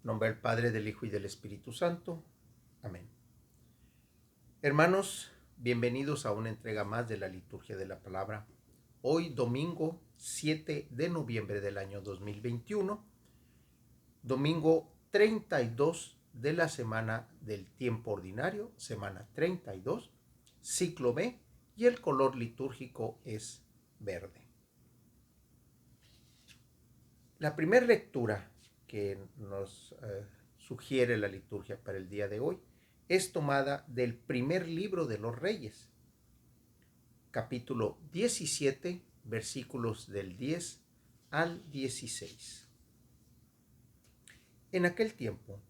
En nombre del Padre, del Hijo y del Espíritu Santo. Amén. Hermanos, bienvenidos a una entrega más de la Liturgia de la Palabra. Hoy, domingo 7 de noviembre del año 2021, domingo 32 de la semana del tiempo ordinario, semana 32, ciclo B, y el color litúrgico es verde. La primera lectura que nos sugiere la liturgia para el día de hoy es tomada del primer libro de los Reyes, capítulo 17, versículos del 10 al 16. En aquel tiempo,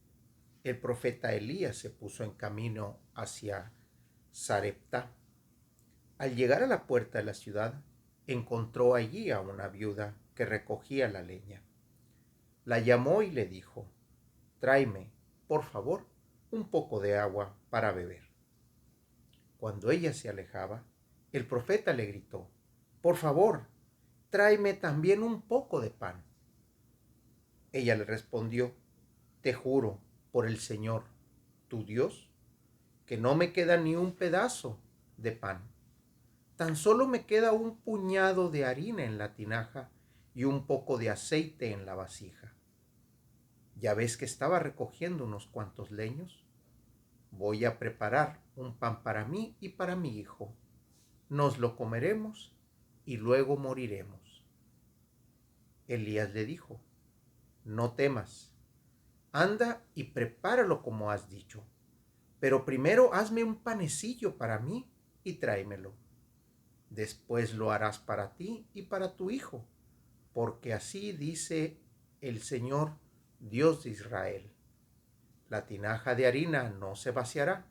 el profeta Elías se puso en camino hacia Sarepta. Al llegar a la puerta de la ciudad, encontró allí a una viuda que recogía la leña. La llamó y le dijo: tráeme, por favor, un poco de agua para beber. Cuando ella se alejaba, el profeta le gritó: por favor, tráeme también un poco de pan. Ella le respondió: te juro por el Señor, tu Dios, que no me queda ni un pedazo de pan. Tan solo me queda un puñado de harina en la tinaja y un poco de aceite en la vasija. Ya ves que estaba recogiendo unos cuantos leños. Voy a preparar un pan para mí y para mi hijo. Nos lo comeremos y luego moriremos. Elías le dijo: no temas, anda y prepáralo como has dicho, pero primero hazme un panecillo para mí y tráemelo. Después lo harás para ti y para tu hijo, porque así dice el Señor, Dios de Israel: la tinaja de harina no se vaciará,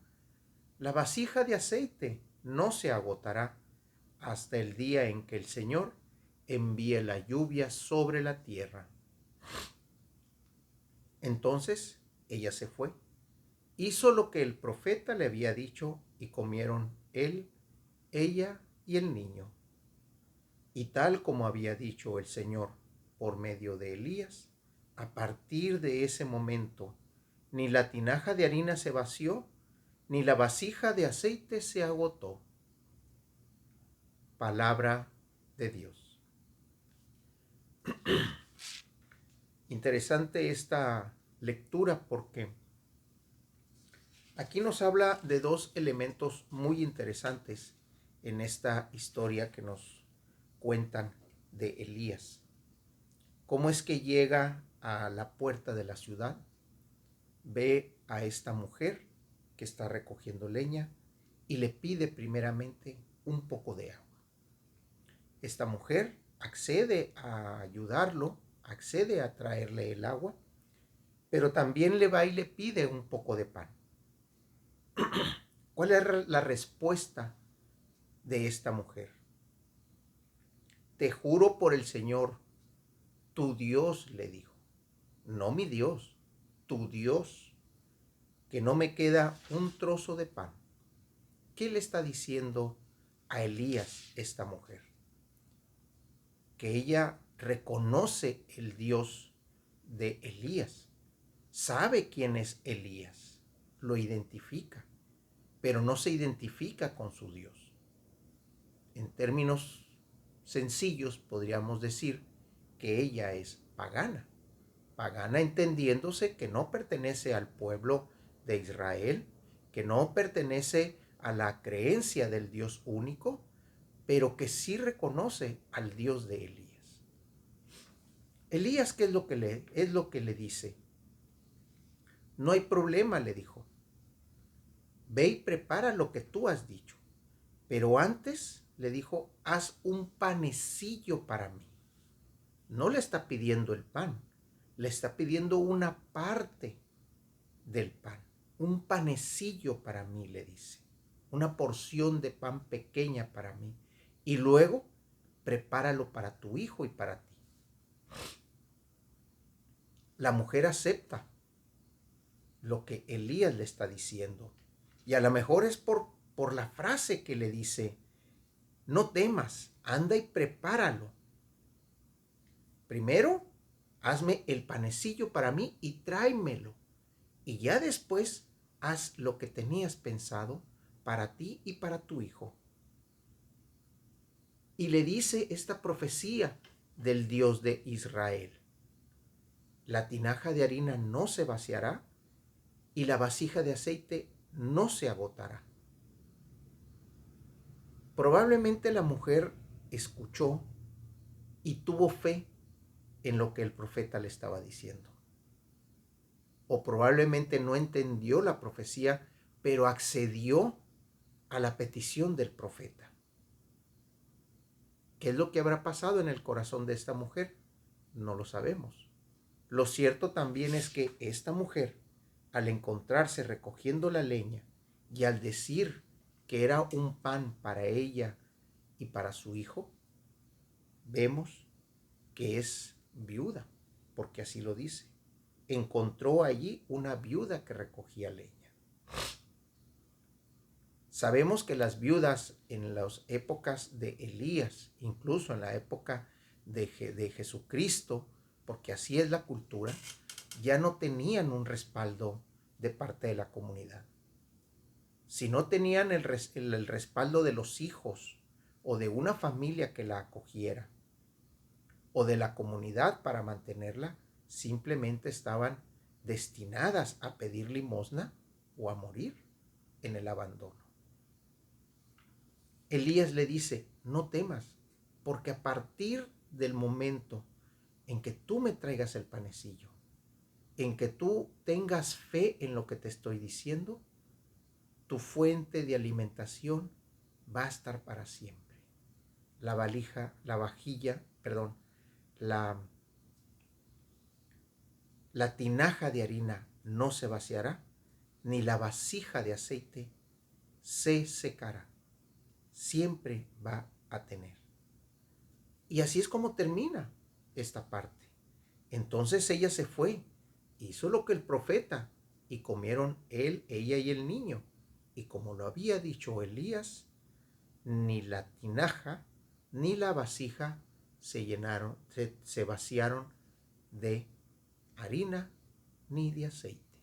la vasija de aceite no se agotará, hasta el día en que el Señor envíe la lluvia sobre la tierra. Entonces ella se fue, hizo lo que el profeta le había dicho y comieron él, ella y el niño. Y tal como había dicho el Señor por medio de Elías, a partir de ese momento, ni la tinaja de harina se vació, ni la vasija de aceite se agotó. Palabra de Dios. Interesante esta lectura porque aquí nos habla de dos elementos muy interesantes en esta historia que nos cuentan de Elías. ¿Cómo es que llega a la puerta de la ciudad? Ve a esta mujer que está recogiendo leña y le pide primeramente un poco de agua. Esta mujer accede a ayudarlo, accede a traerle el agua, pero también le va y le pide un poco de pan. ¿Cuál es la respuesta de esta mujer? Te juro por el Señor, tu Dios, le dijo, no mi Dios, tu Dios, que no me queda un trozo de pan. ¿Qué le está diciendo a Elías esta mujer? Que ella reconoce el Dios de Elías, sabe quién es Elías, lo identifica, pero no se identifica con su Dios. En términos sencillos podríamos decir que ella es pagana, pagana entendiéndose que no pertenece al pueblo de Israel, que no pertenece a la creencia del Dios único, pero que sí reconoce al Dios de Elías. Elías, ¿qué es lo que le dice? No hay problema, le dijo. Ve y prepara lo que tú has dicho. Pero antes, le dijo, haz un panecillo para mí. No le está pidiendo el pan, le está pidiendo una parte del pan. Un panecillo para mí, le dice. Una porción de pan pequeña para mí. Y luego, prepáralo para tu hijo y para ti. La mujer acepta lo que Elías le está diciendo. Y a lo mejor es por la frase que le dice: no temas, anda y prepáralo. Primero, hazme el panecillo para mí y tráemelo. Y ya después haz lo que tenías pensado para ti y para tu hijo. Y le dice esta profecía del Dios de Israel. La tinaja de harina no se vaciará y la vasija de aceite no se agotará. Probablemente la mujer escuchó y tuvo fe en lo que el profeta le estaba diciendo. O probablemente no entendió la profecía, pero accedió a la petición del profeta. ¿Qué es lo que habrá pasado en el corazón de esta mujer? No lo sabemos. Lo cierto también es que esta mujer, al encontrarse recogiendo la leña y al decir que era un pan para ella y para su hijo, vemos que es viuda, porque así lo dice. Encontró allí una viuda que recogía leña. Sabemos que las viudas en las épocas de Elías, incluso en la época de Jesucristo, porque así es la cultura, ya no tenían un respaldo de parte de la comunidad. Si no tenían el respaldo de los hijos o de una familia que la acogiera o de la comunidad para mantenerla, simplemente estaban destinadas a pedir limosna o a morir en el abandono. Elías le dice, no temas, porque a partir del momento en que tú me traigas el panecillo, en que tú tengas fe en lo que te estoy diciendo, tu fuente de alimentación va a estar para siempre. La tinaja de harina no se vaciará, ni la vasija de aceite se secará. Siempre va a tener. Y así es como termina esta parte. Entonces ella se fue, hizo lo que el profeta, y comieron él, ella y el niño. Y como lo había dicho Elías, ni la tinaja ni la vasija se vaciaron de harina ni de aceite.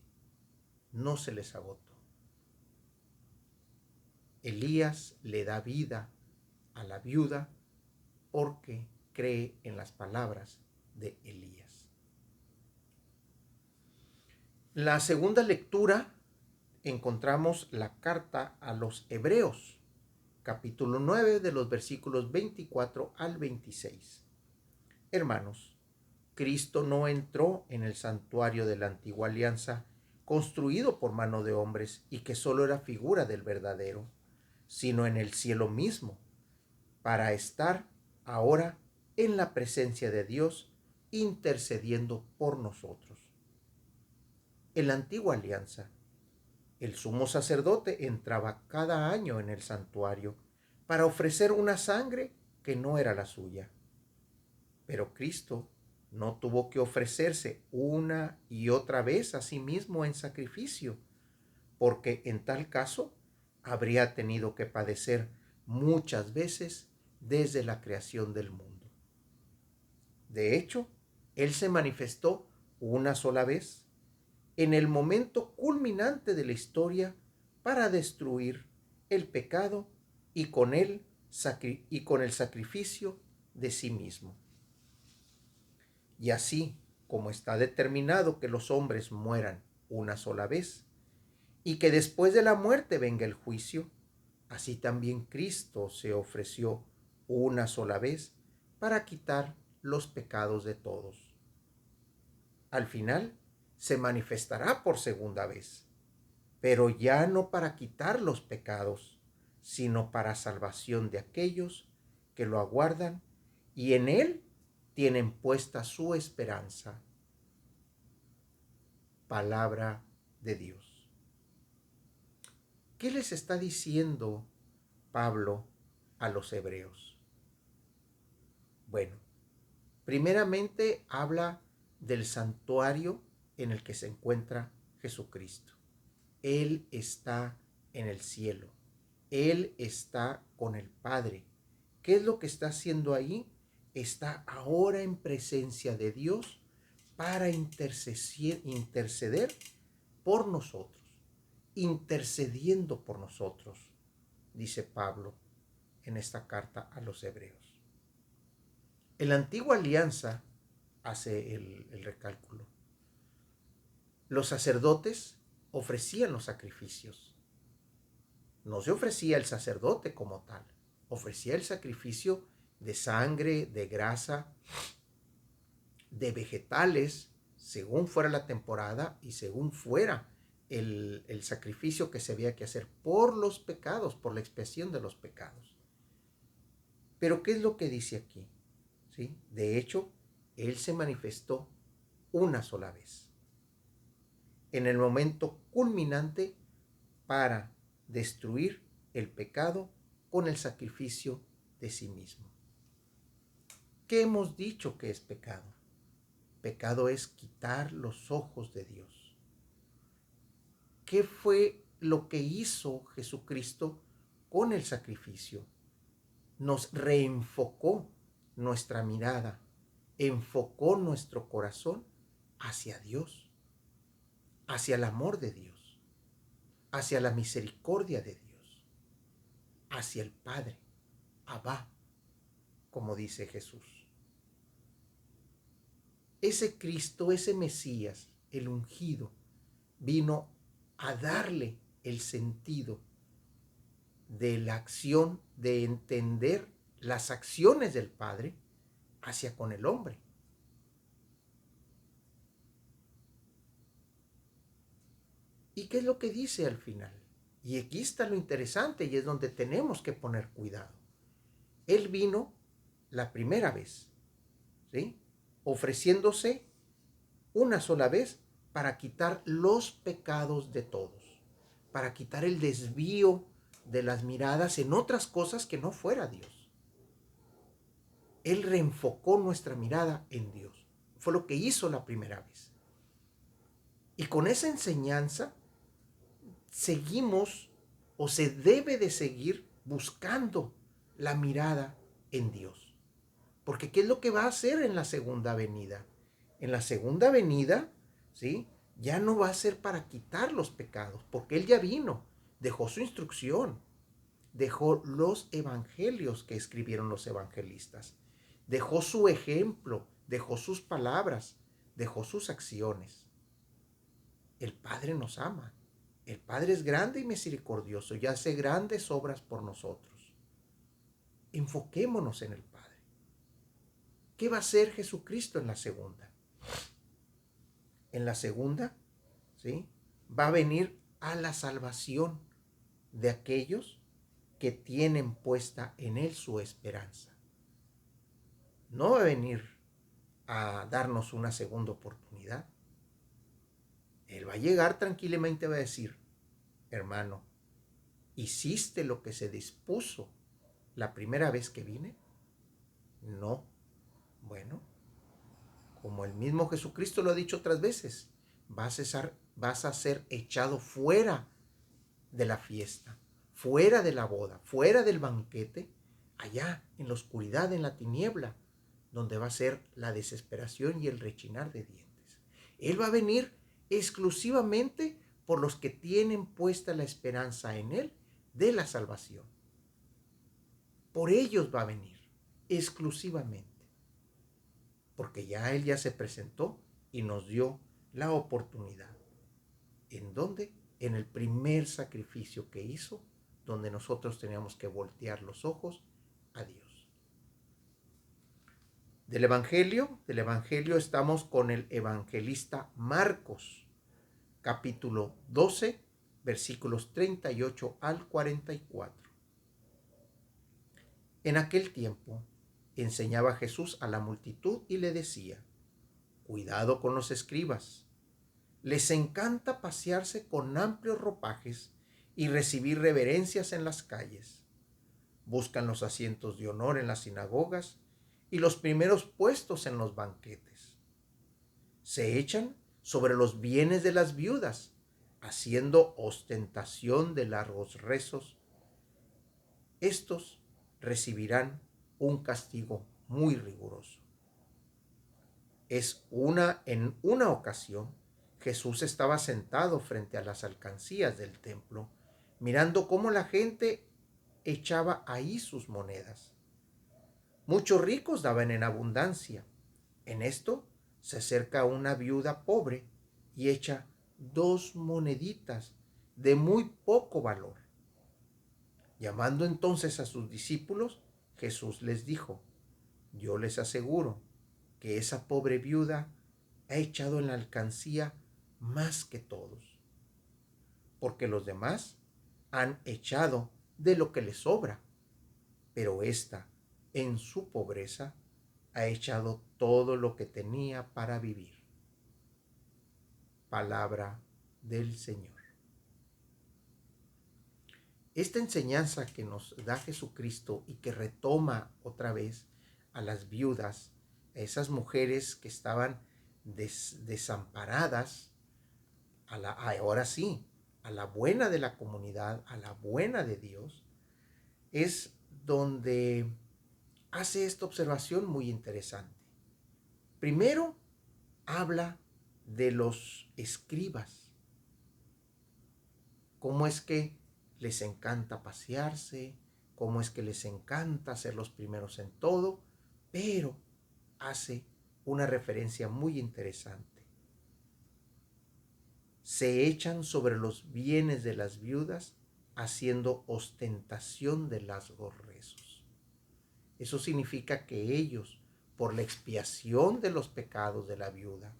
No se les agotó. Elías le da vida a la viuda porque cree en las palabras de Elías. La segunda lectura encontramos la carta a los Hebreos, capítulo 9, de los versículos 24 al 26. Hermanos, Cristo no entró en el santuario de la antigua alianza, construido por mano de hombres y que solo era figura del verdadero, sino en el cielo mismo, para estar ahora en la presencia de Dios, intercediendo por nosotros. En la antigua alianza, el sumo sacerdote entraba cada año en el santuario para ofrecer una sangre que no era la suya. Pero Cristo no tuvo que ofrecerse una y otra vez a sí mismo en sacrificio, porque en tal caso habría tenido que padecer muchas veces desde la creación del mundo. De hecho, Él se manifestó una sola vez, en el momento culminante de la historia, para destruir el pecado y con el sacrificio de sí mismo. Y así como está determinado que los hombres mueran una sola vez y que después de la muerte venga el juicio, así también Cristo se ofreció una sola vez para quitar los pecados de todos. Al final se manifestará por segunda vez, pero ya no para quitar los pecados, sino para salvación de aquellos que lo aguardan y en él tienen puesta su esperanza. Palabra de Dios. ¿Qué les está diciendo Pablo a los hebreos? Bueno, primeramente habla del santuario en el que se encuentra Jesucristo. Él está en el cielo. Él está con el Padre. ¿Qué es lo que está haciendo ahí? Está ahora en presencia de Dios para interceder por nosotros, intercediendo por nosotros, dice Pablo en esta carta a los hebreos. En la antigua alianza, hace el recálculo, los sacerdotes ofrecían los sacrificios. No se ofrecía el sacerdote como tal, ofrecía el sacrificio de sangre, de grasa, de vegetales, según fuera la temporada y según fuera el sacrificio que se había que hacer por los pecados, por la expiación de los pecados. Pero ¿qué es lo que dice aquí? ¿Sí? De hecho, Él se manifestó una sola vez, en el momento culminante para destruir el pecado con el sacrificio de sí mismo. ¿Qué hemos dicho que es pecado? Pecado es quitar los ojos de Dios. ¿Qué fue lo que hizo Jesucristo con el sacrificio? Nos reenfocó nuestra mirada, enfocó nuestro corazón hacia Dios, hacia el amor de Dios, hacia la misericordia de Dios, hacia el Padre, Abba, como dice Jesús. Ese Cristo, ese Mesías, el ungido, vino a darle el sentido de la acción, de entender las acciones del Padre hacia con el hombre. ¿Y qué es lo que dice al final? Y aquí está lo interesante y es donde tenemos que poner cuidado. Él vino la primera vez, ¿sí? Ofreciéndose una sola vez para quitar los pecados de todos, para quitar el desvío de las miradas en otras cosas que no fuera Dios. Él reenfocó nuestra mirada en Dios. Fue lo que hizo la primera vez. Y con esa enseñanza seguimos o se debe de seguir buscando la mirada en Dios. Porque ¿qué es lo que va a hacer en la segunda venida? En la segunda venida, ¿sí? Ya no va a ser para quitar los pecados, porque Él ya vino, dejó su instrucción, dejó los evangelios que escribieron los evangelistas, dejó su ejemplo, dejó sus palabras, dejó sus acciones. El Padre nos ama. El Padre es grande y misericordioso y hace grandes obras por nosotros. Enfoquémonos en el Padre. ¿Qué va a hacer Jesucristo en la segunda? En la segunda, ¿sí? Va a venir a la salvación de aquellos que tienen puesta en Él su esperanza. No va a venir a darnos una segunda oportunidad. Él va a llegar tranquilamente y va a decir, hermano, ¿hiciste lo que se dispuso la primera vez que vine? No. Bueno, como el mismo Jesucristo lo ha dicho otras veces, vas a ser echado fuera de la fiesta, fuera de la boda, fuera del banquete, allá en la oscuridad, en la tiniebla, donde va a ser la desesperación y el rechinar de dientes. Él va a venir exclusivamente por los que tienen puesta la esperanza en Él de la salvación. Por ellos va a venir, exclusivamente. Porque ya Él ya se presentó y nos dio la oportunidad. ¿En dónde? En el primer sacrificio que hizo, donde nosotros teníamos que voltear los ojos a Dios. Del Evangelio estamos con el evangelista Marcos, capítulo 12, versículos 38 al 44. En aquel tiempo enseñaba Jesús a la multitud y le decía, cuidado con los escribas. Les encanta pasearse con amplios ropajes y recibir reverencias en las calles. Buscan los asientos de honor en las sinagogas y los primeros puestos en los banquetes. Se echan sobre los bienes de las viudas, haciendo ostentación de largos rezos. Estos recibirán un castigo muy riguroso. En una ocasión, Jesús estaba sentado frente a las alcancías del templo, mirando cómo la gente echaba ahí sus monedas. Muchos ricos daban en abundancia. En esto se acerca una viuda pobre y echa 2 moneditas de muy poco valor. Llamando entonces a sus discípulos, Jesús les dijo: yo les aseguro que esa pobre viuda ha echado en la alcancía más que todos, porque los demás han echado de lo que les sobra, pero ésta, en su pobreza, ha echado todo lo que tenía para vivir. Palabra del Señor. Esta enseñanza que nos da Jesucristo y que retoma otra vez a las viudas, a esas mujeres que estaban desamparadas, ahora sí, a la buena de la comunidad, a la buena de Dios, es donde hace esta observación muy interesante. Primero, habla de los escribas, cómo es que les encanta pasearse, cómo es que les encanta ser los primeros en todo, pero hace una referencia muy interesante. Se echan sobre los bienes de las viudas haciendo ostentación de los rezos. Eso significa que ellos, por la expiación de los pecados de la viuda,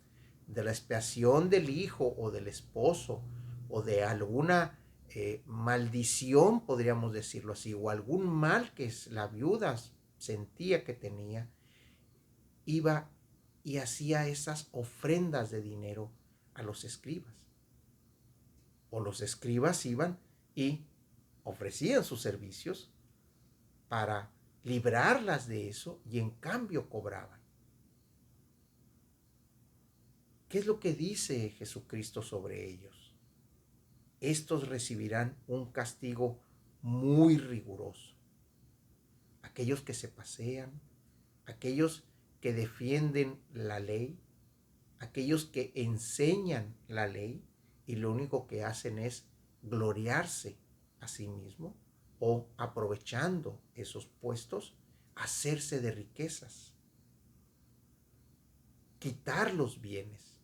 de la expiación del hijo o del esposo, o de alguna maldición, podríamos decirlo así, o algún mal que la viuda sentía que tenía, iba y hacía esas ofrendas de dinero a los escribas. O los escribas iban y ofrecían sus servicios para librarlas de eso y en cambio cobraban. ¿Qué es lo que dice Jesucristo sobre ellos? Estos recibirán un castigo muy riguroso. Aquellos que se pasean, aquellos que defienden la ley, aquellos que enseñan la ley y lo único que hacen es gloriarse a sí mismo o aprovechando esos puestos, hacerse de riquezas, quitar los bienes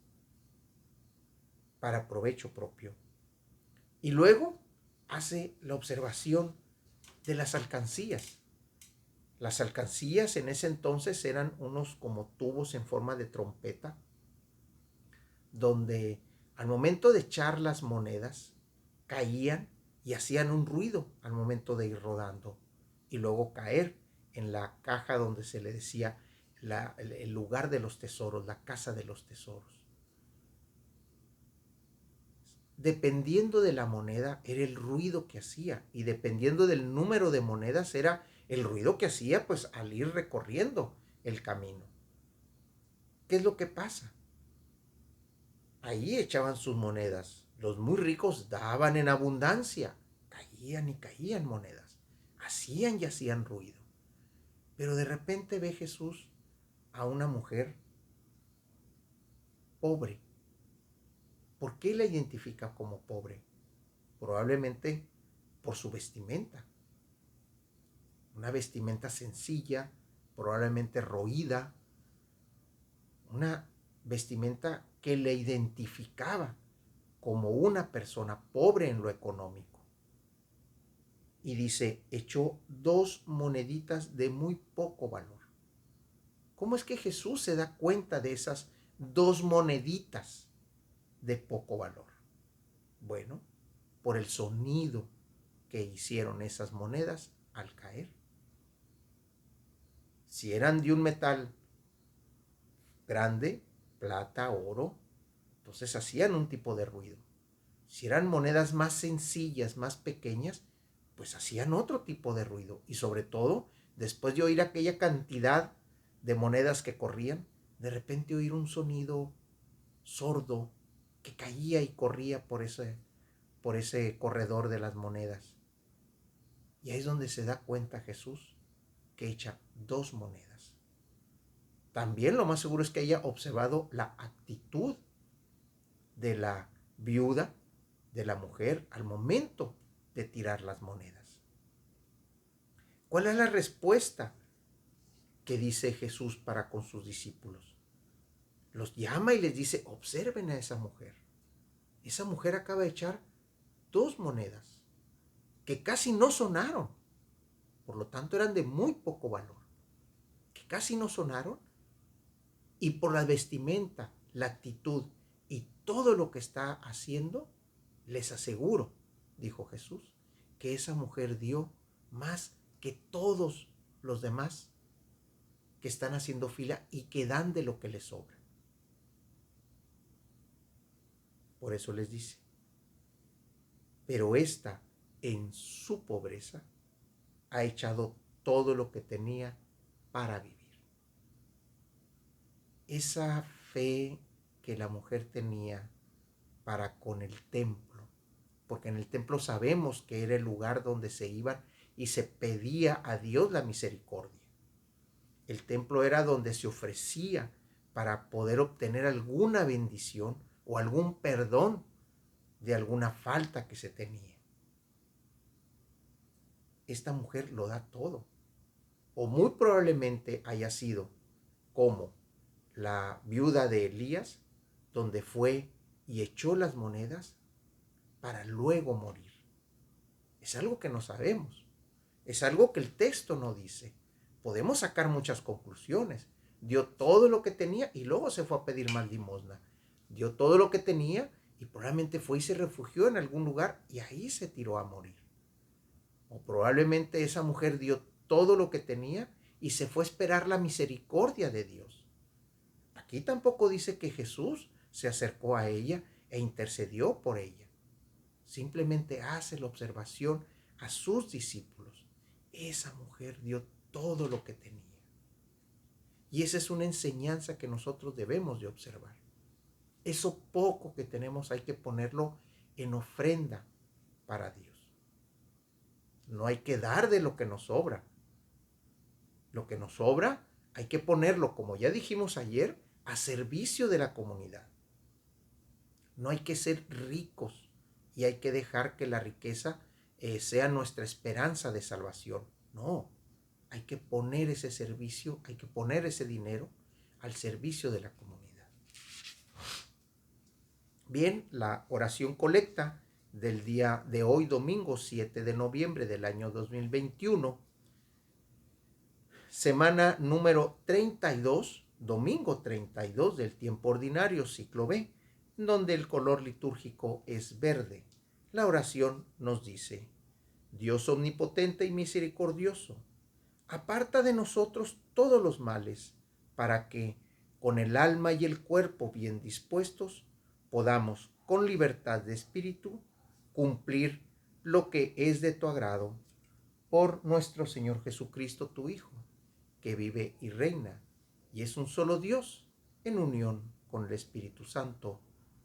para provecho propio. Y luego hace la observación de las alcancías. Las alcancías en ese entonces eran unos como tubos en forma de trompeta, donde al momento de echar las monedas caían y hacían un ruido al momento de ir rodando y luego caer en la caja donde se le decía el lugar de los tesoros, la casa de los tesoros. Dependiendo de la moneda era el ruido que hacía y dependiendo del número de monedas era el ruido que hacía pues al ir recorriendo el camino. ¿Qué es lo que pasa? Ahí echaban sus monedas. Los muy ricos daban en abundancia. Caían y caían monedas. Hacían y hacían ruido. Pero de repente ve Jesús a una mujer pobre. ¿Por qué la identifica como pobre? Probablemente por su vestimenta. Una vestimenta sencilla, probablemente roída. Una vestimenta que le identificaba como una persona pobre en lo económico. Y dice, echó 2 moneditas de muy poco valor. ¿Cómo es que Jesús se da cuenta de esas 2 moneditas de poco valor? Bueno, por el sonido que hicieron esas monedas al caer. Si eran de un metal grande, plata, oro, entonces hacían un tipo de ruido. Si eran monedas más sencillas, más pequeñas, pues hacían otro tipo de ruido. Y sobre todo, después de oír aquella cantidad de monedas que corrían, de repente oír un sonido sordo que caía y corría por ese corredor de las monedas. Y ahí es donde se da cuenta Jesús que echa 2 monedas. También lo más seguro es que haya observado la actitud de la viuda, de la mujer, al momento de tirar las monedas. ¿Cuál es la respuesta que dice Jesús para con sus discípulos? Los llama y les dice, observen a esa mujer. Esa mujer acaba de echar 2 monedas que casi no sonaron, por lo tanto eran de muy poco valor, que casi no sonaron, y por la vestimenta, la actitud y todo lo que está haciendo, les aseguro, dijo Jesús, que esa mujer dio más que todos los demás que están haciendo fila y que dan de lo que les sobra. Por eso les dice, pero esta en su pobreza ha echado todo lo que tenía para vivir. Esa fe que la mujer tenía para con el templo, porque en el templo sabemos que era el lugar donde se iban y se pedía a Dios la misericordia. El templo era donde se ofrecía para poder obtener alguna bendición o algún perdón de alguna falta que se tenía. Esta mujer lo da todo, o muy probablemente haya sido como la viuda de Elías, donde fue y echó las monedas para luego morir. Es algo que no sabemos, es algo que el texto no dice. Podemos sacar muchas conclusiones. Dio todo lo que tenía y luego se fue a pedir más limosna. Dio todo lo que tenía y probablemente fue y se refugió en algún lugar y ahí se tiró a morir. O probablemente esa mujer dio todo lo que tenía y se fue a esperar la misericordia de Dios. Aquí tampoco dice que Jesús se acercó a ella e intercedió por ella. Simplemente hace la observación a sus discípulos. Esa mujer dio todo lo que tenía. Y esa es una enseñanza que nosotros debemos de observar. Eso poco que tenemos hay que ponerlo en ofrenda para Dios. No hay que dar de lo que nos sobra. Lo que nos sobra hay que ponerlo, como ya dijimos ayer, a servicio de la comunidad. No hay que ser ricos y hay que dejar que la riqueza sea nuestra esperanza de salvación. No, hay que poner ese servicio, hay que poner ese dinero al servicio de la comunidad. Bien, la oración colecta del día de hoy, domingo 7 de noviembre del año 2021, semana número 32, domingo 32 del tiempo ordinario, ciclo B, donde el color litúrgico es verde. La oración nos dice: Dios omnipotente y misericordioso, aparta de nosotros todos los males, para que, con el alma y el cuerpo bien dispuestos, podamos, con libertad de espíritu, cumplir lo que es de tu agrado, por nuestro Señor Jesucristo, tu Hijo, que vive y reina, y es un solo Dios, en unión con el Espíritu Santo,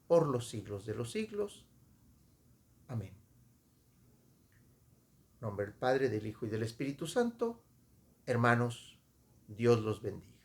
por los siglos de los siglos. Amén. En nombre del Padre, del Hijo y del Espíritu Santo. Hermanos, Dios los bendiga.